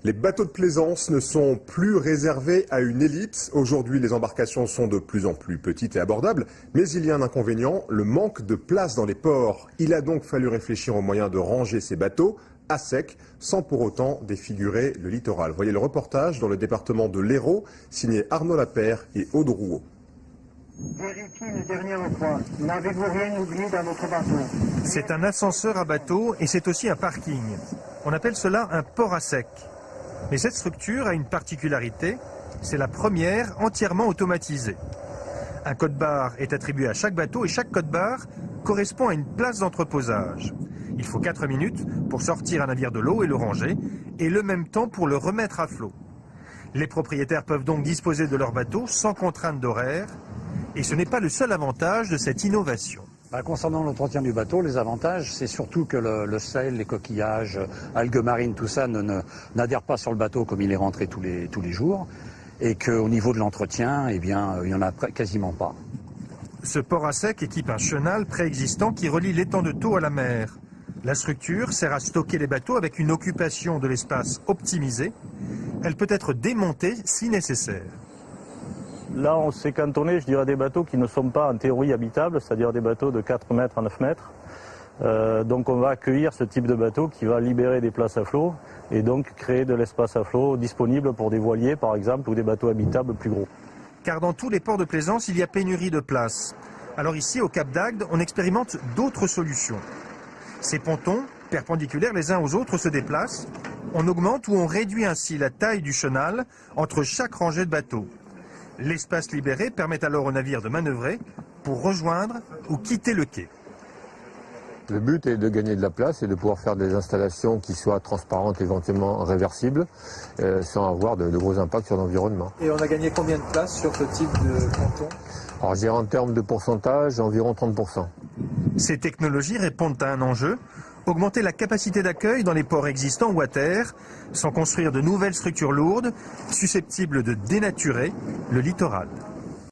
Les bateaux de plaisance ne sont plus réservés à une élite. Aujourd'hui, les embarcations sont de plus en plus petites et abordables. Mais il y a un inconvénient, le manque de place dans les ports. Il a donc fallu réfléchir aux moyens de ranger ces bateaux à sec, sans pour autant défigurer le littoral. Voyez le reportage dans le département de l'Hérault, signé Arnaud Lapère et Aude Rouault. Vérifiez une dernière fois. N'avez-vous rien oublié dans votre bateau? C'est un ascenseur à bateau et c'est aussi un parking. On appelle cela un port à sec. Mais cette structure a une particularité, c'est la première entièrement automatisée. Un code-barre est attribué à chaque bateau et chaque code-barre correspond à une place d'entreposage. Il faut 4 minutes pour sortir un navire de l'eau et le ranger, et le même temps pour le remettre à flot. Les propriétaires peuvent donc disposer de leur bateau sans contrainte d'horaire, et ce n'est pas le seul avantage de cette innovation. Concernant l'entretien du bateau, les avantages, c'est surtout que le sel, les coquillages, algues marines, tout ça n'adhère pas sur le bateau comme il est rentré tous les jours, et qu'au niveau de l'entretien, eh bien, il n'y en a quasiment pas. Ce port à sec équipe un chenal préexistant qui relie l'étang de Thau à la mer. La structure sert à stocker les bateaux avec une occupation de l'espace optimisée. Elle peut être démontée si nécessaire. Là, on s'est cantonné, je dirais, à des bateaux qui ne sont pas en théorie habitables, c'est-à-dire des bateaux de 4 mètres à 9 mètres. Donc on va accueillir ce type de bateau qui va libérer des places à flot et donc créer de l'espace à flot disponible pour des voiliers, par exemple, ou des bateaux habitables plus gros. Car dans tous les ports de plaisance, il y a pénurie de place. Alors ici, au Cap d'Agde, on expérimente d'autres solutions. Ces pontons, perpendiculaires les uns aux autres, se déplacent. On augmente ou on réduit ainsi la taille du chenal entre chaque rangée de bateaux. L'espace libéré permet alors au navire de manœuvrer pour rejoindre ou quitter le quai. Le but est de gagner de la place et de pouvoir faire des installations qui soient transparentes, éventuellement réversibles, sans avoir de gros impacts sur l'environnement. Et on a gagné combien de place sur ce type de ponton? Alors je dirais en termes de pourcentage, environ 30%. Ces technologies répondent à un enjeu, augmenter la capacité d'accueil dans les ports existants ou à terre, sans construire de nouvelles structures lourdes, susceptibles de dénaturer le littoral.